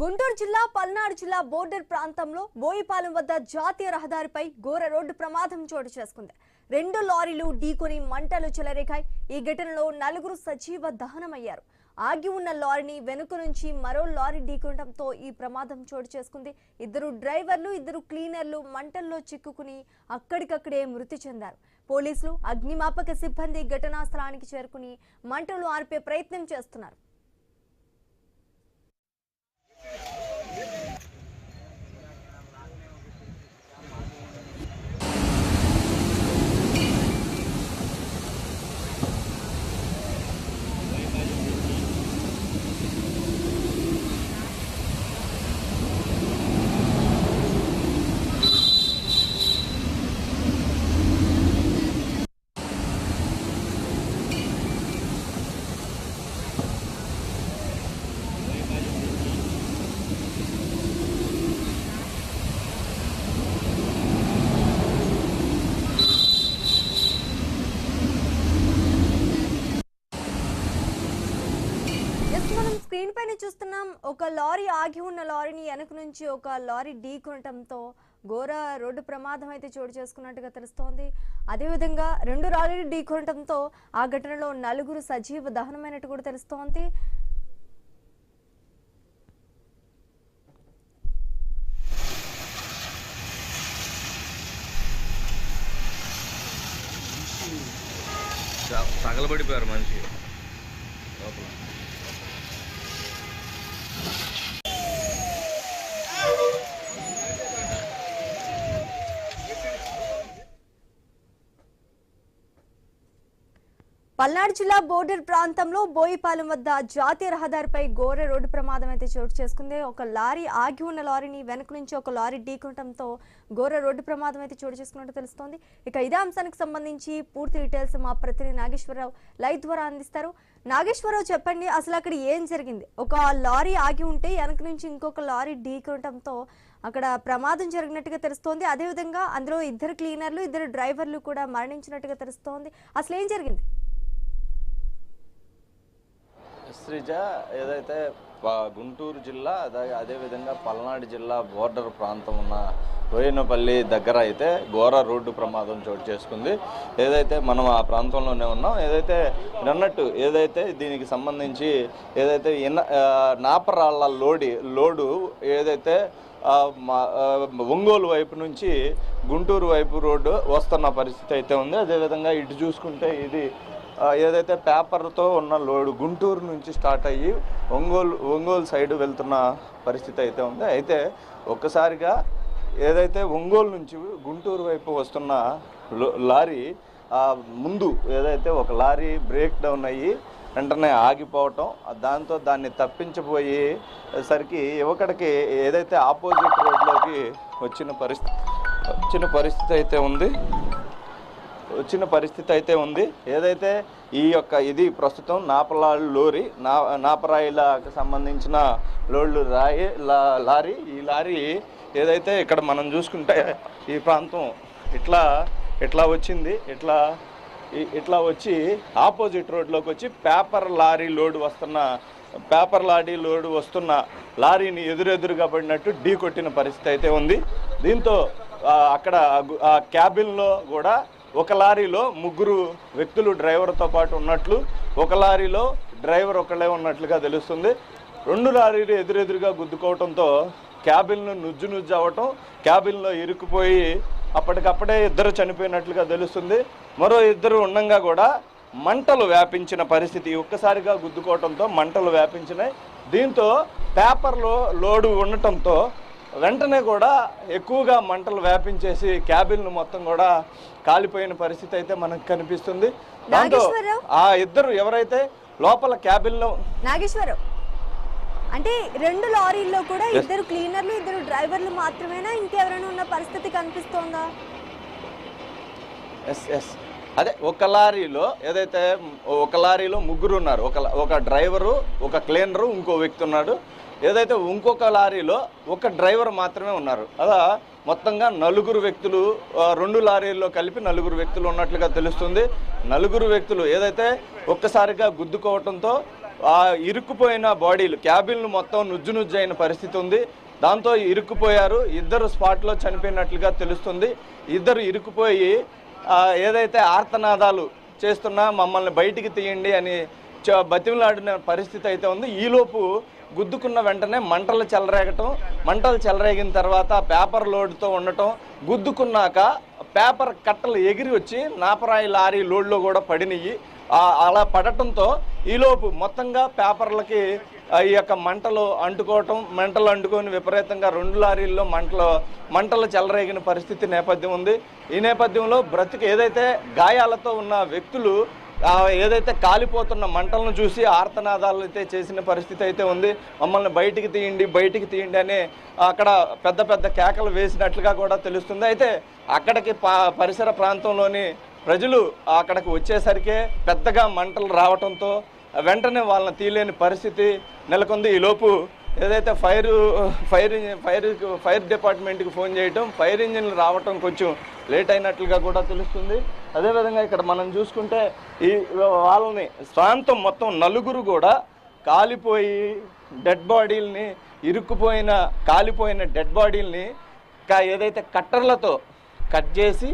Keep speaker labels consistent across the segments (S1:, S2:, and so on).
S1: గుంటూరు జిల్లా పల్నాడు జిల్లా బోర్డర్ ప్రాంతంలో బోయిపాలెం వద్ద జాతీయ రహదారిపై ఘోర రోడ్డు ప్రమాదం చోటు చేసుకుంది. 2 లారీలు ఢీకొని మంటలు చెలరేగాయి. ఈ ఘటనలో 4 సజీవ దహనమయ్యారు. ఆగి ఉన్న లారీని వెనుక నుంచి మరో లారీ ఢీకొనడంతో ఈ ప్రమాదం చోటు చేసుకుంది. 2 డ్రైవర్లు 2 క్లీనర్లు మంటల్లో చిక్కుకుని అక్కడికక్కడే మృతి చెందారు. పోలీసులు అగ్నిమాపక సిబ్బంది ఘటనా స్థలానికి చేరుకుని మంటలు ఆర్పే ప్రయత్నం చేస్తున్నారు. మనం స్క్రీన్ పైన చూస్తున్నాం. ఒక లారీ ఆగి ఉన్న లారీని వెనక నుంచి ఒక లారీ ఢీకొనడంతో ఘోర రోడ్డు ప్రమాదం అయితే చోటు చేసుకున్నట్టుగా తెలుస్తోంది. అదేవిధంగా 2 లారీలు ఢీకొనడంతో ఆ ఘటనలో 4 సజీవ దహనమైనట్టు కూడా తెలుస్తోంది.
S2: తగలబడిపోయారు మనిషి లోపల.
S1: పల్నాడు జిల్లా బోర్డర్ ప్రాంతంలో బోయిపాలెం వద్ద జాతీయ రహదారిపై ఘోర రోడ్డు ప్రమాదం అయితే చోటు చేసుకుంది. ఒక లారీ ఆగి ఉన్న లారీని వెనక నుంచి ఒక లారీ ఢీకొనడంతో ఘోర రోడ్డు ప్రమాదం అయితే చోటు చేసుకున్నట్టు తెలుస్తోంది. ఇక ఇదే అంశానికి సంబంధించి పూర్తి డీటెయిల్స్ మా ప్రతినిధి నాగేశ్వరరావు లైవ్ ద్వారా అందిస్తారు. నాగేశ్వరరావు, చెప్పండి, అసలు అక్కడ ఏం జరిగింది? ఒక లారీ ఆగి ఉంటే వెనక నుంచి ఇంకొక లారీ ఢీకొనడంతో అక్కడ ప్రమాదం జరిగినట్టుగా తెలుస్తోంది. అదేవిధంగా అందులో 2 క్లీనర్లు 2 డ్రైవర్లు కూడా మరణించినట్టుగా తెలుస్తోంది. అసలు ఏం జరిగింది?
S2: శ్రీజ, ఏదైతే గుంటూరు జిల్లా అదేవిధంగా పల్నాడు జిల్లా బోర్డర్ ప్రాంతం ఉన్న రోయనపల్లి దగ్గర అయితే ఘోర రోడ్డు ప్రమాదం చోటు చేసుకుంది. ఏదైతే మనం ఆ ప్రాంతంలోనే ఉన్నాం, ఏదైతే అన్నట్టు ఏదైతే దీనికి సంబంధించి ఏదైతే నాపరాళ్ళ లోడు ఏదైతే ఒంగోలు వైపు నుంచి గుంటూరు వైపు రోడ్డు వస్తున్న పరిస్థితి అయితే ఉంది. అదేవిధంగా ఇటు చూసుకుంటే ఇది ఏదైతే పేపర్తో ఉన్న లోడు గుంటూరు నుంచి స్టార్ట్ అయ్యి ఒంగోలు సైడ్ వెళ్తున్న పరిస్థితి అయితే ఉంది. అయితే ఒక్కసారిగా ఏదైతే ఒంగోలు నుంచి గుంటూరు వైపు వస్తున్న లారీ ముందు ఏదైతే ఒక లారీ బ్రేక్ డౌన్ అయ్యి వెంటనే ఆగిపోవటం, దాంతో దాన్ని తప్పించబోయేసరికి యువకుడికి ఏదైతే ఆపోజిట్ రోడ్లోకి వచ్చిన పరిస్థితి అయితే ఉంది. ఏదైతే ఇది ప్రస్తుతం నాపరాయిలకు సంబంధించిన లారీ. ఈ లారీ ఏదైతే ఇక్కడ మనం చూసుకుంటే ఈ ప్రాంతం ఇట్లా వచ్చింది, ఇట్లా వచ్చి ఆపోజిట్ రోడ్లోకి వచ్చి పేపర్ లారీ లోడు వస్తున్న లారీని ఎదురెదురుగా పడినట్టు ఢీ కొట్టిన పరిస్థితి అయితే ఉంది. దీంతో అక్కడ ఆ క్యాబిన్లో కూడా ఒక లారీలో 3 వ్యక్తులు డ్రైవర్తో పాటు ఉన్నట్లు, ఒక లారీలో డ్రైవర్ ఒకళ్ళే ఉన్నట్లుగా తెలుస్తుంది. 2 లారీలు ఎదురెదురుగా గుద్దుకోవడంతో క్యాబిన్ను నుజ్జు అవ్వటం, క్యాబిన్లో ఇరుక్కుపోయి అప్పటికప్పుడే 2 చనిపోయినట్లుగా తెలుస్తుంది. మరో 2 ఉండగా కూడా మంటలు వ్యాపించిన పరిస్థితి, ఒక్కసారిగా గుద్దుకోవడంతో మంటలు వ్యాపించినాయి. దీంతో పేపర్లో లోడు ఉండటంతో వెంటనే కూడా ఎక్కువగా మంటలు వ్యాపించేసి క్యాబిన్ మొత్తం కూడా కాలిపోయిన పరిస్థితి అయితే మనకు కనిపిస్తుంది. దాంతో ఆ 2 ఎవరైతే లోపల క్యాబిన్లో
S1: నాగేశ్వరరావు, అంటే 2 లారీల్లో కూడా 2 క్లీనర్లు 2 డ్రైవర్లు మాత్రమేనా, ఇంకెవరైనా ఉన్న పరిస్థితి కనిపిస్తోందా?
S2: అదే ఒక లారీలో 3 ఉన్నారు. ఒక డ్రైవరు, ఒక క్లీనరు, ఇంకో వ్యక్తి ఉన్నాడు. ఏదైతే ఇంకొక లారీలో ఒక డ్రైవర్ మాత్రమే ఉన్నారు. అలా మొత్తంగా 4 వ్యక్తులు, 2 లారీల్లో కలిపి 4 వ్యక్తులు ఉన్నట్లుగా తెలుస్తుంది. 4 వ్యక్తులు ఏదైతే ఒక్కసారిగా గుద్దుకోవడంతో ఇరుక్కుపోయిన బాడీలు, క్యాబిన్లు మొత్తం నుజ్జు నుజ్జు అయిన పరిస్థితి ఉంది. దాంతో ఇరుక్కుపోయారు. ఇద్దరు స్పాట్లో చనిపోయినట్లుగా తెలుస్తుంది. ఇద్దరు ఇరుక్కుపోయి ఏదైతే ఆర్తనాదాలు చేస్తున్నా మమ్మల్ని బయటికి తీయండి అని బతిమలాడిన పరిస్థితి అయితే ఉంది. ఈలోపు గుద్దుకున్న వెంటనే మంటలు చెలరేగిన తర్వాత పేపర్ లోడ్తో ఉండటం, గుద్దుకున్నాక పేపర్ కట్టలు ఎగిరి వచ్చి నాపరాయి లారీ లోడ్లో కూడా పడినవి. అలా పడటంతో ఈలోపు మొత్తంగా పేపర్లకి ఈ యొక్క మంటలు అంటుకొని విపరీతంగా 2 లారీల్లో మంటలు చెలరేగిన పరిస్థితి నేపథ్యం ఉంది. ఈ నేపథ్యంలో ఏదైతే గాయాలతో ఉన్న వ్యక్తులు ఏదైతే కాలిపోతున్న మంటలను చూసి ఆర్తనాదాలు అయితే చేసిన పరిస్థితి అయితే ఉంది. మమ్మల్ని బయటికి తీయండి అని అక్కడ పెద్ద కేకలు వేసినట్లుగా కూడా తెలుస్తుంది. అయితే అక్కడికి పరిసర ప్రాంతంలోని ప్రజలు అక్కడికి వచ్చేసరికే పెద్దగా మంటలు రావడంతో వెంటనే వాళ్ళని తీయలేని పరిస్థితి నెలకొంది. ఈలోపు ఏదైతే ఫైర్ డిపార్ట్మెంట్కి ఫోన్ చేయటం, ఫైర్ ఇంజిన్లు రావటం కొంచెం లేట్ అయినట్లుగా కూడా తెలుస్తుంది. అదేవిధంగా ఇక్కడ మనం చూసుకుంటే ఈ వాళ్ళని ప్రాంతం మొత్తం నలుగురు కూడా కాలిపోయి డెడ్ బాడీలని కాలిపోయిన డెడ్ బాడీలని ఏదైతే కట్టర్లతో కట్ చేసి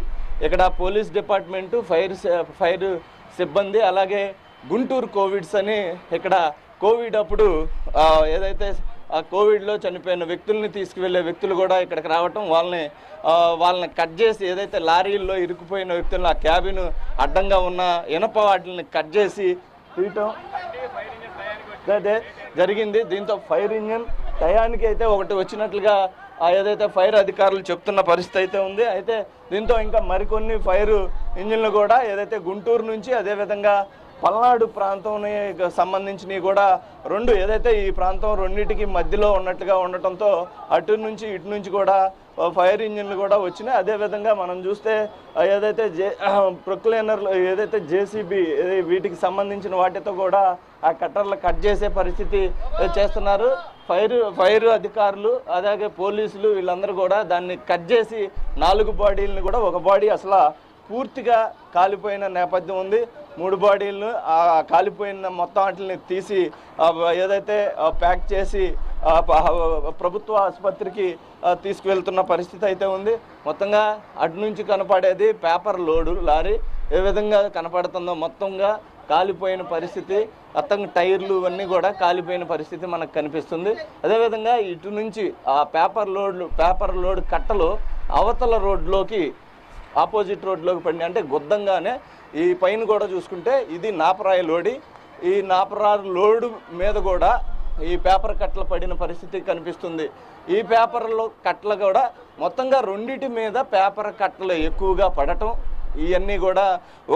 S2: ఇక్కడ పోలీస్ డిపార్ట్మెంటు, ఫైర్ సిబ్బంది, అలాగే గుంటూరు కోవిడ్స్ అని ఇక్కడ కోవిడ్ అప్పుడు ఏదైతే కోవిడ్లో చనిపోయిన వ్యక్తుల్ని తీసుకువెళ్ళే వ్యక్తులు కూడా ఇక్కడికి రావటం, వాళ్ళని కట్ చేసి ఏదైతే లారీల్లో ఇరుక్కుపోయిన వ్యక్తులను ఆ క్యాబిన్ అడ్డంగా ఉన్న ఇనప వాటిని కట్ చేసి తీయటం అయితే జరిగింది. దీంతో ఫైర్ ఇంజిన్ టయానికి అయితే ఒకటి వచ్చినట్లుగా ఏదైతే ఫైర్ అధికారులు చెప్తున్న పరిస్థితి అయితే ఉంది. అయితే దీంతో ఇంకా మరికొన్ని ఫైర్ ఇంజిన్లు కూడా ఏదైతే గుంటూరు నుంచి అదేవిధంగా పల్నాడు ప్రాంతానికి సంబంధించినవి కూడా ఏదైతే ఈ ప్రాంతం రెండింటికి మధ్యలో ఉన్నట్లుగా ఉండటంతో అటు నుంచి ఇటు నుంచి కూడా ఫైర్ ఇంజిన్లు కూడా వచ్చినాయి. అదేవిధంగా మనం చూస్తే ఏదైతే ప్రొక్లైనర్లు ఏదైతే జేసీబీ వీటికి సంబంధించిన వాటితో కూడా ఆ కట్టర్లు కట్ చేసే పరిస్థితి చేస్తున్నారు. ఫైర్ అధికారులు అలాగే పోలీసులు వీళ్ళందరూ కూడా దాన్ని కట్ చేసి 4 బాడీలను కూడా, ఒక బాడీ అసలు పూర్తిగా కాలిపోయిన నేపథ్యం ఉంది. 3 బాడీలను కాలిపోయిన మొత్తం వాటిని తీసి ఏదైతే ప్యాక్ చేసి ప్రభుత్వ ఆసుపత్రికి తీసుకువెళ్తున్న పరిస్థితి అయితే ఉంది. మొత్తంగా అటు నుంచి కనపడేది పేపర్ లోడు లారీ ఏ విధంగా కనపడుతుందో మొత్తంగా కాలిపోయిన పరిస్థితి, మొత్తం టైర్లు ఇవన్నీ కూడా కాలిపోయిన పరిస్థితి మనకు కనిపిస్తుంది. అదేవిధంగా ఇటు నుంచి ఆ పేపర్ లోడ్ కట్టలు అవతల రోడ్లోకి ఆపోజిట్ రోడ్లోకి పడి అంటే గుద్దంగానే ఈ పైన కూడా చూసుకుంటే ఇది నాపరాయి లోడి, ఈ నాపరాయి లోడు మీద కూడా ఈ పేపర్ కట్టలు పడిన పరిస్థితి కనిపిస్తుంది. ఈ పేపర్లో కట్టలు కూడా మొత్తంగా రెండిటి మీద పేపర్ కట్టలు ఎక్కువగా పడటం, ఇవన్నీ కూడా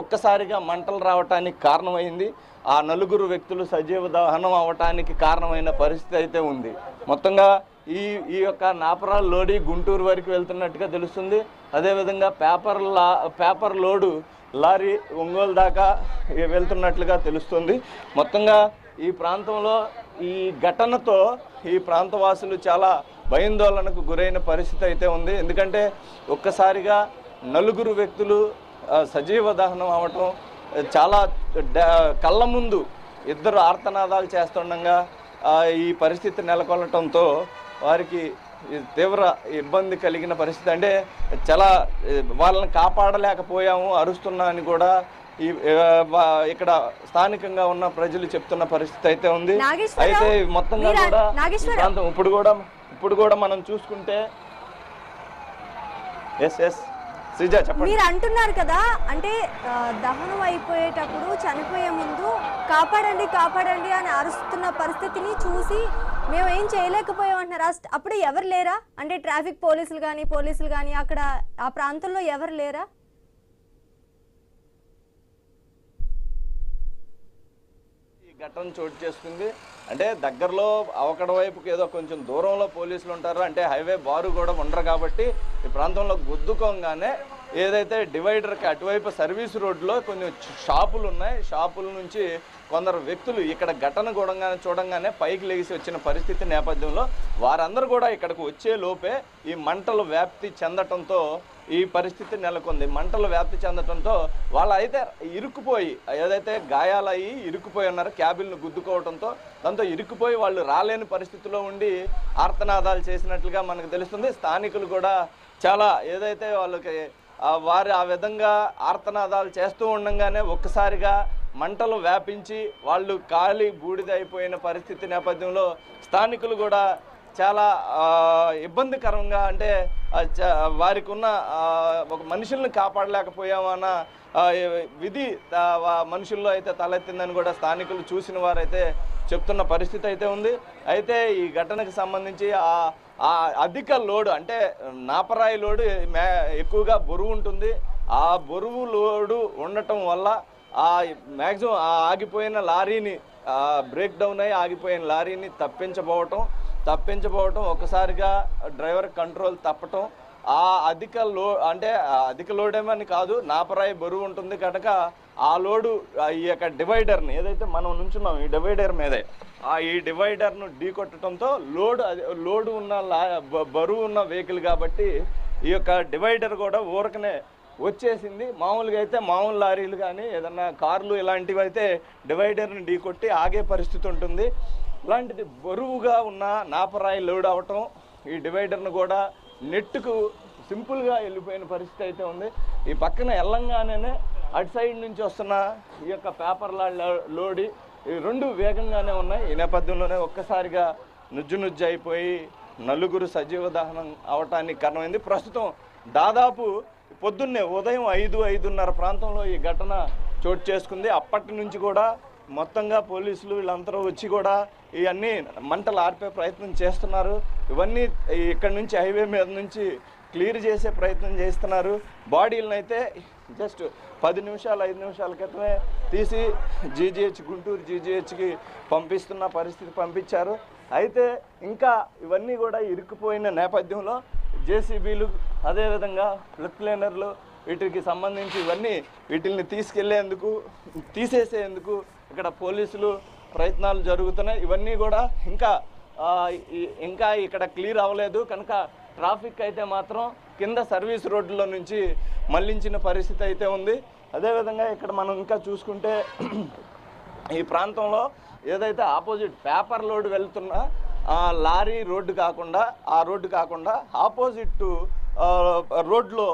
S2: ఒక్కసారిగా మంటలు రావటానికి కారణమైంది. ఆ 4 వ్యక్తులు సజీవ దహనం అవటానికి కారణమైన పరిస్థితి అయితే ఉంది. మొత్తంగా ఈ యొక్క నాపరాలు లోడి గుంటూరు వరకు వెళ్తున్నట్టుగా తెలుస్తుంది. అదేవిధంగా పేపర్ లోడు లారీ ఒంగోలు దాకా వెళ్తున్నట్లుగా తెలుస్తుంది. మొత్తంగా ఈ ప్రాంతంలో ఈ ఘటనతో ఈ ప్రాంతవాసులు చాలా భయాందోళనకు గురైన పరిస్థితి అయితే ఉంది. ఎందుకంటే ఒక్కసారిగా 4 వ్యక్తులు సజీవ దహనం అవటం, చాలా కళ్ళ ముందు ఇద్దరు ఆర్తనాదాలు చేస్తుండగా ఈ పరిస్థితి నెలకొనటంతో వారికి తీవ్ర ఇబ్బంది కలిగిన పరిస్థితి. అంటే చాలా వాళ్ళని కాపాడలేకపోయాము, అరుస్తున్నా అని కూడా ఇక్కడ స్థానికంగా ఉన్న ప్రజలు చెప్తున్న పరిస్థితి అయితే ఉంది. అయితే మొత్తంగా కూడా ప్రాంతం ఇప్పుడు కూడా మనం చూసుకుంటే
S1: మీరు అంటున్నారు కదా, అంటే దహనం అయిపోయేటప్పుడు చనిపోయే ముందు కాపాడండి అని అరుస్తున్న పరిస్థితిని చూసి మేము ఏం చేయలేకపోయాం అంటున్నారు. అప్పుడు ఎవరు లేరా? అంటే ట్రాఫిక్ పోలీసులు కానీ అక్కడ ఆ ప్రాంతంలో ఎవరు లేరా?
S2: ఘటన చోటు చేసుకుంది. అంటే దగ్గరలో అవకడ వైపుకి ఏదో కొంచెం దూరంలో పోలీసులు ఉంటారు, అంటే హైవే బారు కూడా ఉండరు కాబట్టి ఈ ప్రాంతంలో గుద్దుకోగానే ఏదైతే డివైడర్కి అటువైపు సర్వీస్ రోడ్లో కొన్ని షాపులు ఉన్నాయి, షాపుల నుంచి కొందరు వ్యక్తులు ఇక్కడ ఘటన చూడంగానే పైకి లేచి వచ్చిన పరిస్థితి నేపథ్యంలో వారందరూ కూడా ఇక్కడికి వచ్చే లోపే ఈ మంటలు వ్యాప్తి చెందటంతో ఈ పరిస్థితి నెలకొంది. మంటలు వ్యాప్తి చెందడంతో వాళ్ళు అయితే ఇరుక్కుపోయి, ఏదైతే గాయాలయ్యి ఇరుక్కుపోయి ఉన్నారో క్యాబిన్ను గుద్దుకోవడంతో దాంతో ఇరుక్కుపోయి వాళ్ళు రాలేని పరిస్థితిలో ఉండి ఆర్తనాదాలు చేసినట్లుగా మనకు తెలుస్తుంది. స్థానికులు కూడా చాలా ఏదైతే వాళ్ళకి వారు ఆ విధంగా ఆర్తనాదాలు చేస్తూ ఉండగానే ఒక్కసారిగా మంటలు వ్యాపించి వాళ్ళు కాలి బూడిద అయిపోయిన పరిస్థితి నేపథ్యంలో స్థానికులు కూడా చాలా ఇబ్బందికరంగా, అంటే వారికి ఉన్న ఒక మనుషుల్ని కాపాడలేకపోయామన్న విధి మనుషుల్లో అయితే తలెత్తిందని కూడా స్థానికులు చూసిన వారైతే చెప్తున్న పరిస్థితి అయితే ఉంది. అయితే ఈ ఘటనకు సంబంధించి ఆ అధిక లోడు, అంటే నాపరాయి లోడు ఎక్కువగా బరువు ఉంటుంది. ఆ బరువు లోడు ఉండటం వల్ల మ్యాక్సిమం ఆగిపోయిన లారీని బ్రేక్ డౌన్ అయ్యి ఆగిపోయిన లారీని తప్పించబోవటం ఒక్కసారిగా డ్రైవర్ కంట్రోల్ తప్పటం, ఆ అధిక లోడ్ ఏమని కాదు, నాపరాయి బరువు ఉంటుంది కనుక ఆ లోడు ఈ యొక్క డివైడర్ని ఏదైతే మనం నుంచున్నాం ఈ డివైడర్ మీదే ఈ డివైడర్ను ఢీకొట్టడంతో లోడు ఉన్న బరువు ఉన్న వెహికల్ కాబట్టి ఈ యొక్క డివైడర్ కూడా ఊరకనే వచ్చేసింది. మామూలుగా అయితే మామూలు లారీలు కానీ ఏదన్నా కార్లు ఇలాంటివి అయితే డివైడర్ని ఢీకొట్టి ఆగే పరిస్థితి ఉంటుంది. ఇలాంటిది బరువుగా ఉన్న నాపరాయి లోడ్ అవటం ఈ డివైడర్ను కూడా నెట్టుకు సింపుల్గా వెళ్ళిపోయిన పరిస్థితి అయితే ఉంది. ఈ పక్కన వెళ్ళంగానే అటు సైడ్ నుంచి వస్తున్న ఈ యొక్క పేపర్ లోడి ఈ రెండు వేగంగానే ఉన్నాయి. ఈ నేపథ్యంలోనే ఒక్కసారిగా నుజ్జు అయిపోయి నలుగురు సజీవ దహనం అవటానికి కారణమైంది. ప్రస్తుతం దాదాపు పొద్దున్నే ఉదయం 5-5:30 ప్రాంతంలో ఈ ఘటన చోటు చేసుకుంది. అప్పటి నుంచి కూడా మొత్తంగా పోలీసులు వీళ్ళందరూ వచ్చి కూడా ఇవన్నీ మంటలు ఆర్పే ప్రయత్నం చేస్తున్నారు. ఇవన్నీ ఇక్కడ నుంచి హైవే మీద నుంచి క్లియర్ చేసే ప్రయత్నం చేస్తున్నారు. బాడీలను అయితే జస్ట్ 10 నిమిషాలు 5 నిమిషాల క్రితమే తీసి గుంటూరు జీజీహెచ్కి పంపిస్తున్న పరిస్థితి పంపించారు. అయితే ఇంకా ఇవన్నీ కూడా ఇరుక్కుపోయిన నేపథ్యంలో జేసీబీలు అదేవిధంగా ఫ్లడ్ క్లీనర్లు వీటికి సంబంధించి వీటిని తీసేసేందుకు ఇక్కడ పోలీసులు ప్రయత్నాలు జరుగుతున్నాయి. ఇవన్నీ కూడా ఇంకా ఇక్కడ క్లియర్ అవ్వలేదు కనుక ట్రాఫిక్ అయితే మాత్రం కింద సర్వీస్ రోడ్డులో నుంచి మళ్లించిన పరిస్థితి అయితే ఉంది. అదేవిధంగా ఇక్కడ మనం ఇంకా చూసుకుంటే ఈ ప్రాంతంలో ఏదైతే ఆపోజిట్ పేపర్ లోడ్ వెళ్తున్న లారీ రోడ్డు కాకుండా ఆపోజిట్ రోడ్లో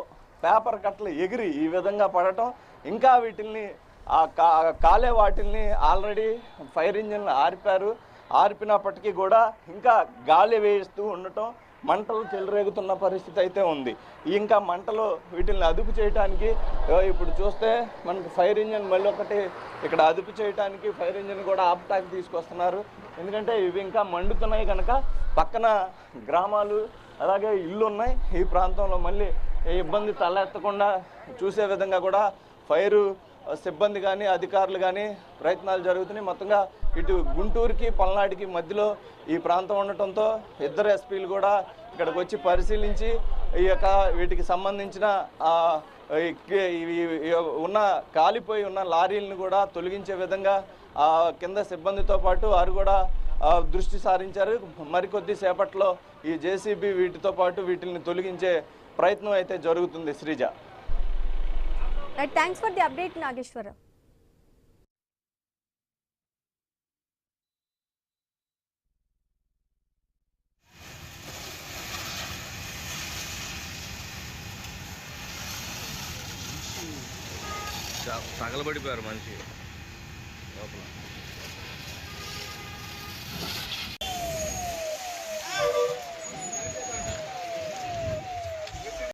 S2: పేపర్ కట్టలు ఎగిరి ఈ విధంగా పడటం, ఇంకా వీటిల్ని కాలే వాటిల్ని ఆల్రెడీ ఫైర్ ఇంజిన్లు ఆర్పినప్పటికీ కూడా ఇంకా గాలి వేస్తూ ఉండటం, మంటలు చెలరేగుతున్న పరిస్థితి అయితే ఉంది. ఇంకా మంటలు వీటిని అదుపు చేయడానికి ఇప్పుడు చూస్తే మనకి ఫైర్ ఇంజిన్ మళ్ళీ ఒకటి ఇక్కడ అదుపు చేయడానికి ఫైర్ ఇంజిన్ కూడా ఆపటానికి తీసుకొస్తున్నారు. ఎందుకంటే ఇవి ఇంకా మండుతున్నాయి కనుక పక్కన గ్రామాలు అలాగే ఇల్లు ఉన్నాయి. ఈ ప్రాంతంలో మళ్ళీ ఇబ్బంది తలెత్తకుండా చూసే విధంగా కూడా ఫైరు సిబ్బంది కానీ అధికారులు కానీ ప్రయత్నాలు జరుగుతున్నాయి. మొత్తంగా ఇటు గుంటూరుకి పల్నాడుకి మధ్యలో ఈ ప్రాంతం ఉండటంతో 2 ఎస్పీలు కూడా ఇక్కడికి వచ్చి పరిశీలించి ఈ యొక్క వీటికి సంబంధించిన కాలిపోయి ఉన్న లారీలను కూడా తొలగించే విధంగా కింద సిబ్బందితో పాటు వారు కూడా దృష్టి సారించారు. మరికొద్ది సేపట్లో ఈ జేసీబీ వీటితో పాటు వీటిని తొలగించే ప్రయత్నం అయితే జరుగుతుంది. Sreeja,
S1: thanks for the update Nageswara.
S3: తగలబడిపోయారు మనిషి లోపల.